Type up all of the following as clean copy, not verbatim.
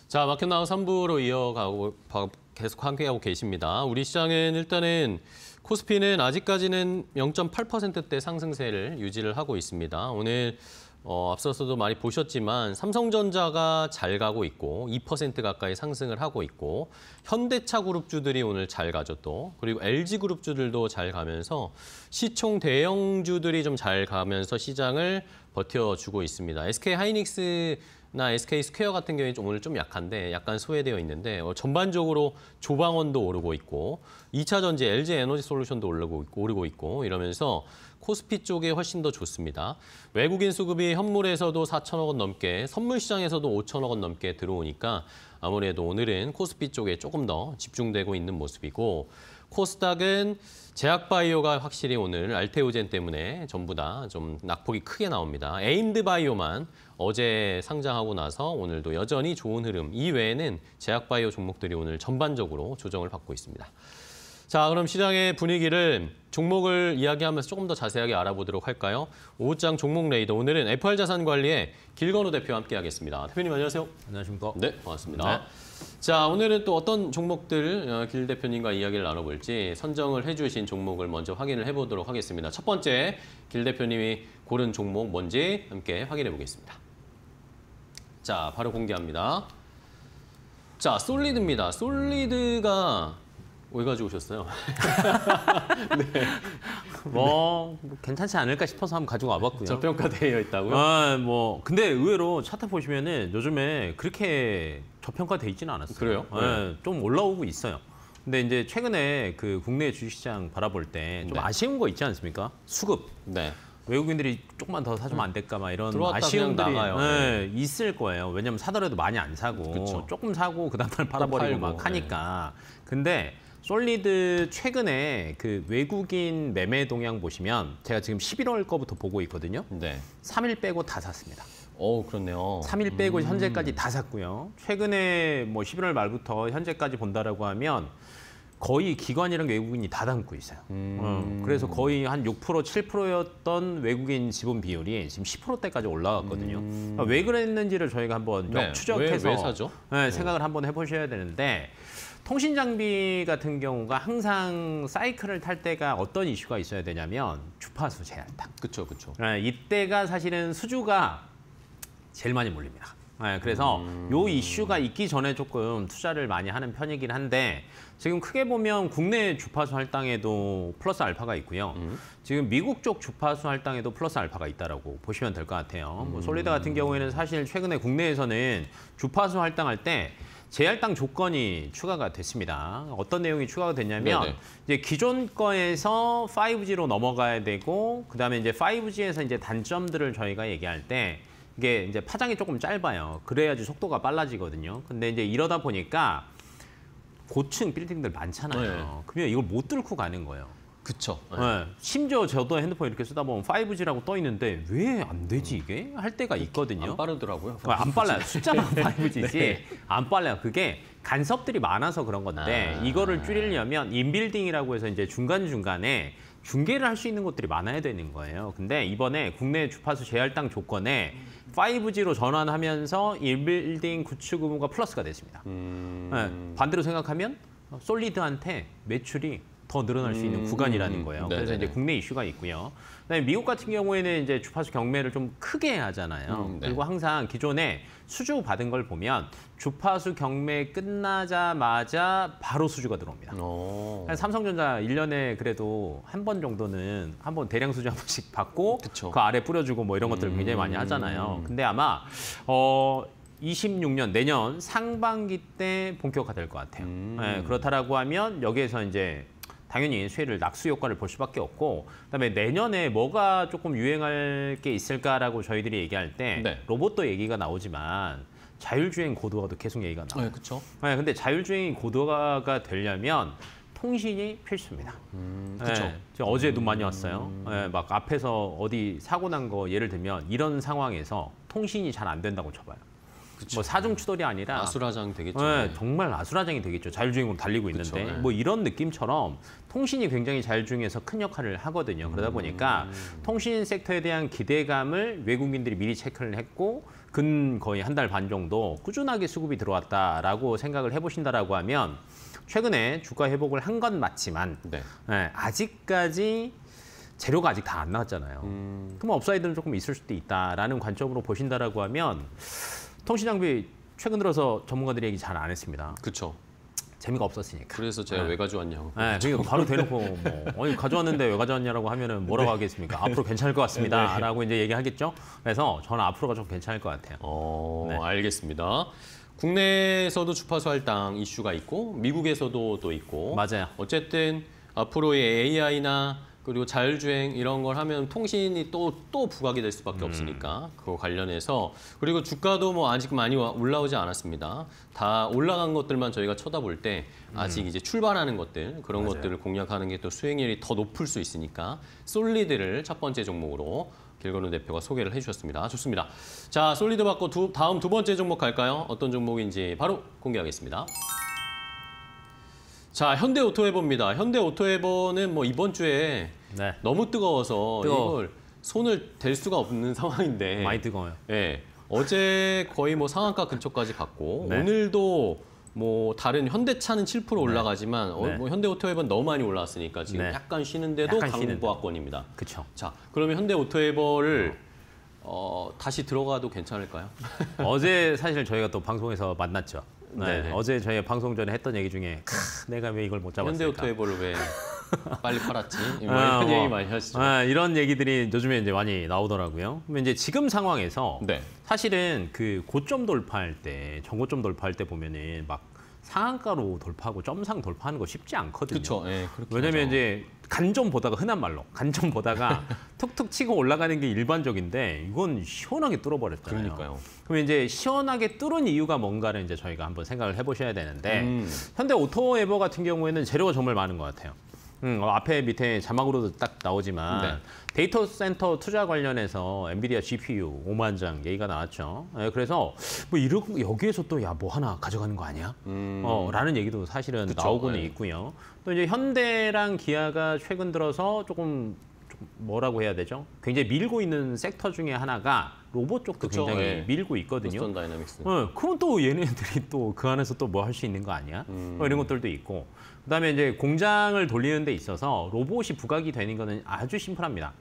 자, 마켓 나우 3부로 이어가고 계속 함께하고 계십니다. 우리 시장은 일단은 코스피는 아직까지는 0.8%대 상승세를 유지를 하고 있습니다. 오늘 앞서서도 많이 보셨지만 삼성전자가 잘 가고 있고 2% 가까이 상승을 하고 있고 현대차 그룹주들이 오늘 잘 가죠 또. 그리고 LG 그룹주들도 잘 가면서 시총 대형주들이 좀 잘 가면서 시장을 버텨주고 있습니다. SK 하이닉스나 SK 스퀘어 같은 경우에 오늘 좀 약한데 약간 소외되어 있는데 전반적으로 조방원도 오르고 있고 2차 전지 LG 에너지 솔루션도 오르고 있고 이러면서 코스피 쪽에 훨씬 더 좋습니다. 외국인 수급이 현물에서도 4천억 원 넘게, 선물 시장에서도 5천억 원 넘게 들어오니까 아무래도 오늘은 코스피 쪽에 조금 더 집중되고 있는 모습이고 코스닥은 제약바이오가 확실히 오늘 알테오젠 때문에 전부 다 좀 낙폭이 크게 나옵니다. 에임드바이오만 어제 상장하고 나서 오늘도 여전히 좋은 흐름. 이 외에는 제약바이오 종목들이 오늘 전반적으로 조정을 받고 있습니다. 자, 그럼 시장의 분위기를 종목을 이야기하면서 조금 더 자세하게 알아보도록 할까요? 오후장 종목 레이더. 오늘은 FR자산관리의 길건우 대표와 함께하겠습니다. 대표님 안녕하세요. 안녕하십니까. 네, 반갑습니다. 네. 자, 오늘은 또 어떤 종목들 길 대표님과 이야기를 나눠볼지 선정을 해주신 종목을 먼저 확인을 해보도록 하겠습니다. 첫 번째, 길 대표님이 고른 종목 뭔지 함께 확인해 보겠습니다. 자, 바로 공개합니다. 자, 솔리드입니다. 솔리드가 왜 가져오셨어요? 네. 뭐 괜찮지 않을까 싶어서 한번 가지고 와봤고요. 저평가되어 있다고요? 근데 의외로 차트 보시면은 요즘에 그렇게 저평가돼 있지는 않았어요. 그래요? 네. 좀 올라오고 있어요. 근데 이제 최근에 그 국내 주식시장 바라볼 때 좀 아쉬운 거 있지 않습니까? 수급. 네. 외국인들이 조금만 더 사주면 안 될까 막 이런 아쉬움들이 있을 거예요. 왜냐면 사더라도 많이 안 사고 그쵸. 조금 사고 그 다음날 팔아버리고 막 하니까. 근데 솔리드 최근에 그 외국인 매매 동향 보시면 제가 지금 11월 거부터 보고 있거든요. 네. 3일 빼고 다 샀습니다. 그렇네요. 3일 빼고 현재까지 다 샀고요. 최근에 뭐 11월 말부터 현재까지 본다라고 하면 거의 기관이랑 외국인이 다 담고 있어요. 그래서 거의 한 6%, 7%였던 외국인 지분 비율이 지금 10%대까지 올라갔거든요. 그러니까 왜 그랬는지를 저희가 한번 추적해서 왜 사죠? 생각을 한번 해보셔야 되는데 통신 장비 같은 경우가 항상 사이클을 탈 때가 어떤 이슈가 있어야 되냐면 주파수 제한당. 그렇죠. 이때가 사실은 수주가 제일 많이 몰립니다. 그래서 요 이슈가 있기 전에 조금 투자를 많이 하는 편이긴 한데 지금 크게 보면 국내 주파수 할당에도 플러스 알파가 있고요. 지금 미국 쪽 주파수 할당에도 플러스 알파가 있다라고 보시면 될 것 같아요. 뭐 솔리드 같은 경우에는 사실 최근에 국내에서는 주파수 할당할 때 재할당 조건이 추가가 됐습니다. 어떤 내용이 추가가 됐냐면 이제 기존 거에서 5G로 넘어가야 되고 그다음에 이제 5G에서 이제 단점들을 저희가 얘기할 때 이게 이제 파장이 조금 짧아요. 그래야지 속도가 빨라지거든요. 근데 이제 이러다 보니까 고층 빌딩들 많잖아요. 그러면 이걸 못 뚫고 가는 거예요. 그쵸. 심지어 저도 핸드폰 이렇게 쓰다 보면 5G라고 떠 있는데 왜 안 되지 이게? 할 때가 있거든요. 안 빠르더라고요. 안 빨라요. 숫자만 5G지 안 빨라요. 그게 간섭들이 많아서 그런 건데 이거를 줄이려면 인빌딩이라고 해서 이제 중간중간에 중계를 할 수 있는 것들이 많아야 되는 거예요. 근데 이번에 국내 주파수 재할당 조건에 5G로 전환하면서 인빌딩 구축 의무가 플러스가 됐습니다. 반대로 생각하면 솔리드한테 매출이 더 늘어날 수 있는 구간이라는 거예요. 그래서 이제 국내 이슈가 있고요. 그다음에 미국 같은 경우에는 이제 주파수 경매를 좀 크게 하잖아요. 그리고 항상 기존에 수주 받은 걸 보면 주파수 경매 끝나자마자 바로 수주가 들어옵니다. 삼성전자 1년에 그래도 한 번 정도는 한 번 대량 수주 한 번씩 받고 그 아래 뿌려주고 뭐 이런 것들을 굉장히 많이 하잖아요. 근데 아마 26년 내년 상반기 때 본격화될 것 같아요. 그렇다라고 하면 여기에서 이제 당연히 수혜를 낙수 효과를 볼 수밖에 없고 그다음에 내년에 뭐가 조금 유행할 게 있을까라고 저희들이 얘기할 때 로봇도 얘기가 나오지만 자율주행 고도화도 계속 얘기가 나와요. 그렇죠. 근데 자율주행이 고도화가 되려면 통신이 필수입니다. 그렇죠. 어제 눈 많이 왔어요. 막 앞에서 어디 사고 난 거 예를 들면 이런 상황에서 통신이 잘 안 된다고 쳐봐요. 뭐 사중 추돌이 아니라 아수라장 되겠죠. 네, 정말 아수라장이 되겠죠. 자율주행으로 달리고 있는데 그쵸, 네. 뭐 이런 느낌처럼 통신이 굉장히 자율주행에서 큰 역할을 하거든요. 그러다 보니까 통신 섹터에 대한 기대감을 외국인들이 미리 체크를 했고 근 거의 한 달 반 정도 꾸준하게 수급이 들어왔다라고 생각을 해보신다라고 하면 최근에 주가 회복을 한 건 맞지만 네. 네, 아직까지 재료가 아직 다 안 나왔잖아요. 그럼 업사이드는 조금 있을 수도 있다라는 관점으로 보신다라고 하면 통신 장비 최근 들어서 전문가들이 얘기 잘 안 했습니다. 그렇죠. 재미가 없었으니까. 그래서 제가 왜 가져왔냐고. 네, 그러니까 바로 대놓고 뭐 아니 가져왔는데 왜 가져왔냐라고 하면은 뭐라고 하겠습니까? 앞으로 괜찮을 것 같습니다라고 이제 얘기하겠죠. 그래서 저는 앞으로가 좀 괜찮을 것 같아요. 네. 알겠습니다. 국내에서도 주파수 할당 이슈가 있고 미국에서도 또 있고. 맞아요. 어쨌든 앞으로의 AI나 그리고 자율주행 이런 걸 하면 통신이 또 부각이 될 수밖에 없으니까 그거 관련해서 그리고 주가도 뭐 아직 많이 올라오지 않았습니다. 다 올라간 것들만 저희가 쳐다볼 때 아직 이제 출발하는 것들 그런 맞아요. 것들을 공략하는 게 또 수익률이 더 높을 수 있으니까 솔리드를 첫 번째 종목으로 길건우 대표가 소개를 해주셨습니다. 좋습니다. 자, 솔리드 받고 다음 두 번째 종목 갈까요? 어떤 종목인지 바로 공개하겠습니다. 자, 현대오토웨버입니다. 현대오토웨버는 뭐 이번 주에 네. 너무 뜨거워서 뜨거워. 이걸 손을 댈 수가 없는 상황인데. 많이 뜨거워요. 예. 어제 거의 뭐 상한가 근처까지 갔고 네. 오늘도 뭐 다른 현대차는 7% 올라가지만 네. 뭐 현대오토웨버는 너무 많이 올라왔으니까 지금 네. 약간 쉬는데도 약간 쉬는데. 강보합권입니다. 그렇죠. 자, 그러면 현대오토웨버를 다시 들어가도 괜찮을까요? 어제 사실 저희가 또 방송에서 만났죠. 네. 네네. 어제 저희 방송 전에 했던 얘기 중에 내가 왜 이걸 못 잡았을까? 현대오토웨버를 왜 빨리 팔았지? 뭐 아, 이런 뭐. 얘기 많이 하시죠. 이런 얘기들이 요즘에 이제 많이 나오더라고요. 그러면 이제 지금 상황에서 네. 사실은 그 고점 돌파할 때, 정고점 돌파할 때 보면은 막 상한가로 돌파하고 점상 돌파하는 거 쉽지 않거든요. 그렇죠. 예, 그렇게 왜냐면 하죠. 이제 간점 보다가 흔한 말로 간점 보다가 툭툭 치고 올라가는 게 일반적인데 이건 시원하게 뚫어버렸잖아요. 그러니까요. 그러면 이제 시원하게 뚫은 이유가 뭔가를 이제 저희가 한번 생각을 해보셔야 되는데 현대 오토에버 같은 경우에는 재료가 정말 많은 것 같아요. 앞에 밑에 자막으로도 딱 나오지만 네. 데이터 센터 투자 관련해서 엔비디아 GPU 5만 장 얘기가 나왔죠. 그래서 뭐 이러고 여기에서 또 야 뭐 하나 가져가는 거 아니야? 라는 얘기도 사실은 그쵸, 나오고는 네. 있고요. 또 이제 현대랑 기아가 최근 들어서 조금 뭐라고 해야 되죠? 굉장히 밀고 있는 섹터 중에 하나가 로봇 쪽도 그쵸, 굉장히 네. 밀고 있거든요. 보스턴 다이나믹스. 그럼 또 얘네들이 또 그 안에서 또 뭐 할 수 있는 거 아니야? 뭐 이런 것들도 있고. 그다음에 이제 공장을 돌리는 데 있어서 로봇이 부각이 되는 거는 아주 심플합니다.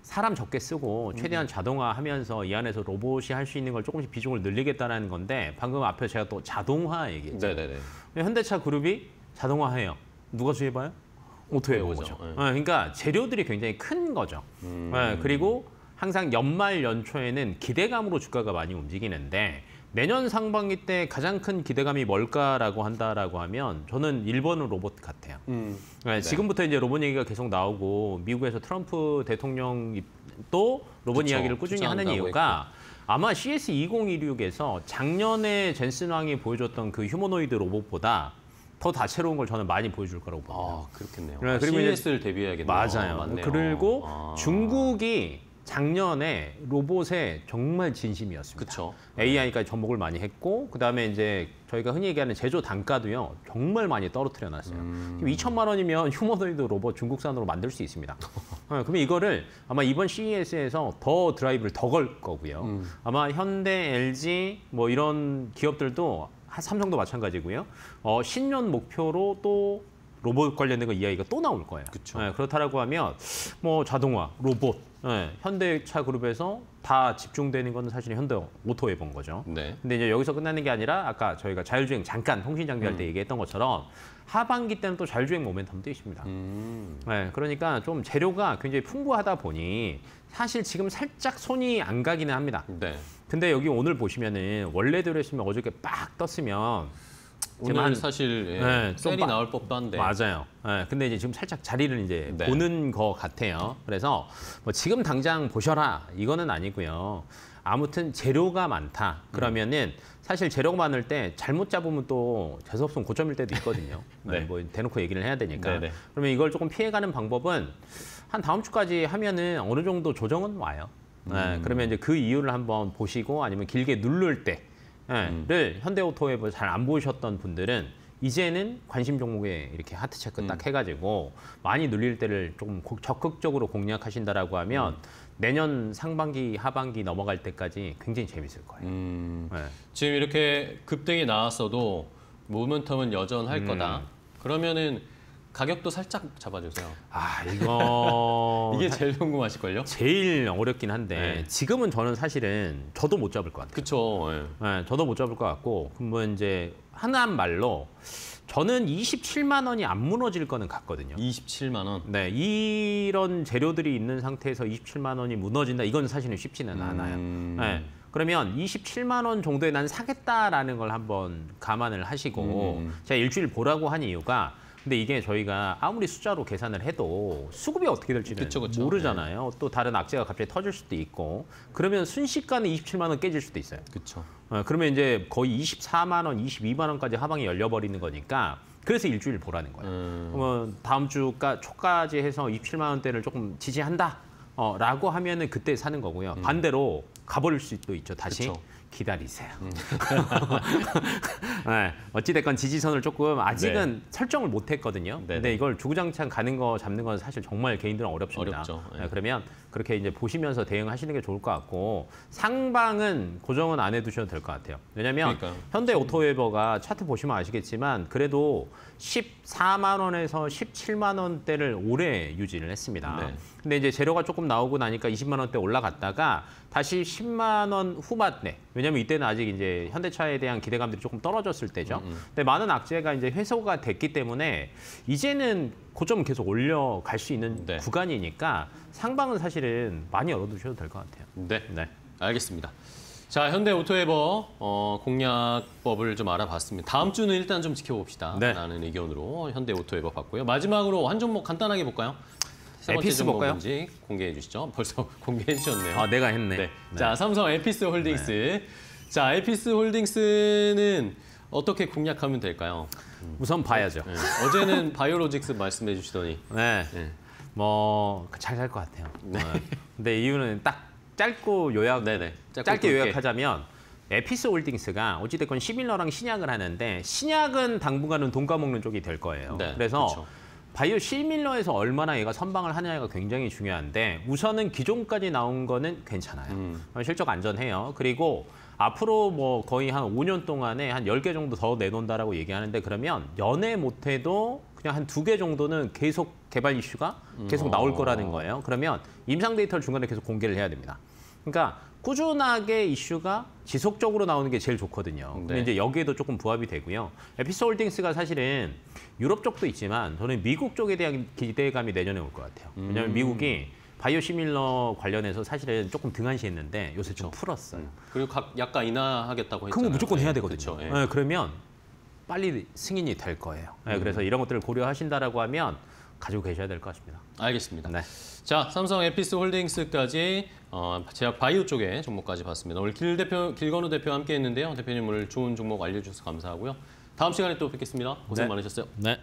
사람 적게 쓰고 최대한 자동화하면서 이 안에서 로봇이 할 수 있는 걸 조금씩 비중을 늘리겠다는 건데 방금 앞에 제가 또 자동화 얘기했죠. 네네네. 현대차 그룹이 자동화해요. 누가 수혜봐요? 오토웨버죠. 오토웨버죠. 네. 그러니까 재료들이 굉장히 큰 거죠. 그리고 항상 연말 연초에는 기대감으로 주가가 많이 움직이는데 내년 상반기 때 가장 큰 기대감이 뭘까라고 한다라고 하면 저는 1번은 로봇 같아요. 네. 지금부터 이제 로봇 얘기가 계속 나오고 미국에서 트럼프 대통령이 또 로봇 그쵸, 이야기를 꾸준히 하는 투자한다고 이유가 아마 CS2016에서 작년에 젠슨 왕이 보여줬던 그 휴머노이드 로봇보다 더 다채로운 걸 저는 많이 보여줄 거라고 봅니다. 아, 그렇겠네요. 네, 그리고 이제- CES를 대비해야겠네요. 맞아요. 맞네요. 그리고 아. 중국이 작년에 로봇에 정말 진심이었습니다. 그쵸. AI까지 접목을 많이 했고 그다음에 이제 저희가 흔히 얘기하는 제조 단가도요. 정말 많이 떨어뜨려 놨어요. 2천만 원이면 휴머노이드 로봇 중국산으로 만들 수 있습니다. 그러면 이거를 아마 이번 CES에서 더 드라이브를 더 걸 거고요. 아마 현대, LG 뭐 이런 기업들도 삼성도 마찬가지고요. 신년 목표로 또 로봇 관련된 거 이야기가 또 나올 거예요. 그쵸. 그렇다라고 하면 뭐 자동화, 로봇, 현대차 그룹에서 다 집중되는 건 사실 현대 오토웨버인 거죠. 네. 근데 이제 여기서 끝나는 게 아니라 아까 저희가 자율주행 잠깐 통신 장비 할 때 얘기했던 것처럼 하반기 때는 또 자율주행 모멘텀도 있습니다. 그러니까 좀 재료가 굉장히 풍부하다 보니 사실 지금 살짝 손이 안 가기는 합니다. 네. 근데 여기 오늘 보시면은 원래대로 했으면 어저께 빡 떴으면 지금 오늘 사실 좀 셀이 나올 법도 한데. 맞아요. 근데 이제 지금 살짝 자리를 이제 네. 보는 것 같아요. 그래서 뭐 지금 당장 보셔라 이거는 아니고요. 아무튼 재료가 많다. 그러면은 사실 재료가 많을 때 잘못 잡으면 또 재수없으면 고점일 때도 있거든요. 네. 뭐 대놓고 얘기를 해야 되니까. 네네. 그러면 이걸 조금 피해가는 방법은 한 다음 주까지 하면은 어느 정도 조정은 와요. 그러면 이제 그 이유를 한번 보시고 아니면 길게 누를 때 를 현대오토웨버 잘 안 보셨던 분들은 이제는 관심 종목에 이렇게 하트 체크 딱 해가지고 많이 눌릴 때를 조금 적극적으로 공략하신다라고 하면 내년 상반기, 하반기 넘어갈 때까지 굉장히 재밌을 거예요. 네. 지금 이렇게 급등이 나왔어도 모멘텀은 여전할 거다. 그러면은 가격도 살짝 잡아주세요. 아, 이거 이게 제일 궁금하실걸요? 제일 어렵긴 한데 네. 지금은 저는 사실은 저도 못 잡을 것 같아요. 그쵸. 예. 네, 저도 못 잡을 것 같고 그러면 이제 하나한 말로 저는 27만 원이 안 무너질 거는 같거든요. 27만 원. 네, 이런 재료들이 있는 상태에서 27만 원이 무너진다. 이건 사실은 쉽지는 않아요. 네, 그러면 27만 원 정도에 난 사겠다라는 걸 한번 감안을 하시고 제가 일주일 보라고 한 이유가 근데 이게 저희가 아무리 숫자로 계산을 해도 수급이 어떻게 될지는 그쵸. 모르잖아요. 또 다른 악재가 갑자기 터질 수도 있고 그러면 순식간에 27만 원 깨질 수도 있어요. 그쵸. 그러면 이제 거의 24만 원, 22만 원까지 하방이 열려버리는 거니까 그래서 일주일 보라는 거예요. 그러면 다음 주가 초까지 해서 27만 원대를 조금 지지한다. 라고 하면은 그때 사는 거고요. 반대로 가버릴 수도 있죠. 다시. 그쵸. 기다리세요. 네, 어찌됐건 지지선을 조금 아직은 설정을 못했거든요. 근데 이걸 주구장창 가는 거 잡는 건 사실 정말 개인들은 어렵습니다. 어렵죠. 네, 그러면 그렇게 이제 보시면서 대응하시는 게 좋을 것 같고 상방은 고정은 안 해두셔도 될 것 같아요. 왜냐하면 현대오토웨버가 차트 보시면 아시겠지만 그래도 14만 원에서 17만 원대를 오래 유지를 했습니다. 네. 근데 이제 재료가 조금 나오고 나니까 20만 원대 올라갔다가 다시 10만 원 후반대. 왜냐면 이때는 아직 이제 현대차에 대한 기대감들이 조금 떨어졌을 때죠. 근데 많은 악재가 이제 해소가 됐기 때문에 이제는 고점 계속 올려갈 수 있는 구간이니까 상방은 사실은 많이 열어두셔도 될 것 같아요. 네. 알겠습니다. 자, 현대오토웨버 공략법을 좀 알아봤습니다. 다음 주는 일단 좀 지켜봅시다. 라는 의견으로 현대오토웨버 봤고요. 마지막으로 한 종목 간단하게 볼까요? 세 번째 에피스 볼까요? 뭔지 공개해 주시죠. 벌써 공개해 주셨네요. 아, 내가 했네. 네. 자, 삼성 에피스 홀딩스. 자, 에피스 홀딩스는 어떻게 공략하면 될까요? 우선 봐야죠. 어제는 바이오로직스 말씀해 주시더니. 뭐 잘 살 것 같아요. 근데 이유는 딱 짧고 요약, 짧게 요약하자면 에피스 홀딩스가 어찌됐건 시밀러랑 신약을 하는데 신약은 당분간은 돈 까먹는 쪽이 될 거예요. 그래서 바이오 시밀러에서 얼마나 얘가 선방을 하냐가 굉장히 중요한데 우선은 기존까지 나온 거는 괜찮아요. 실적 안전해요. 그리고 앞으로 뭐 거의 한 5년 동안에 한 10개 정도 더 내놓는다라고 얘기하는데 그러면 연애 못해도 그냥 한 2개 정도는 계속 개발 이슈가 계속 나올 거라는 거예요. 그러면 임상 데이터를 중간에 계속 공개를 해야 됩니다. 그러니까 꾸준하게 이슈가 지속적으로 나오는 게 제일 좋거든요. 근데 이제 여기에도 조금 부합이 되고요. 에피스 홀딩스가 사실은 유럽 쪽도 있지만 저는 미국 쪽에 대한 기대감이 내년에 올 것 같아요. 왜냐하면 미국이 바이오 시밀러 관련해서 사실은 조금 등한시했는데 요새 좀 풀었어요. 그리고 약간 인하하겠다고 했잖아요. 그럼 무조건 해야 되거든요. 그쵸, 그러면 빨리 승인이 될 거예요. 그래서 이런 것들을 고려하신다라고 하면 가지고 계셔야 될 것 같습니다. 알겠습니다. 자, 삼성 에피스 홀딩스까지 제가 바이오 쪽에 종목까지 봤습니다. 오늘 길건우 대표 함께 했는데요. 대표님 오늘 좋은 종목 알려주셔서 감사하고요. 다음 시간에 또 뵙겠습니다. 고생 많으셨어요. 네.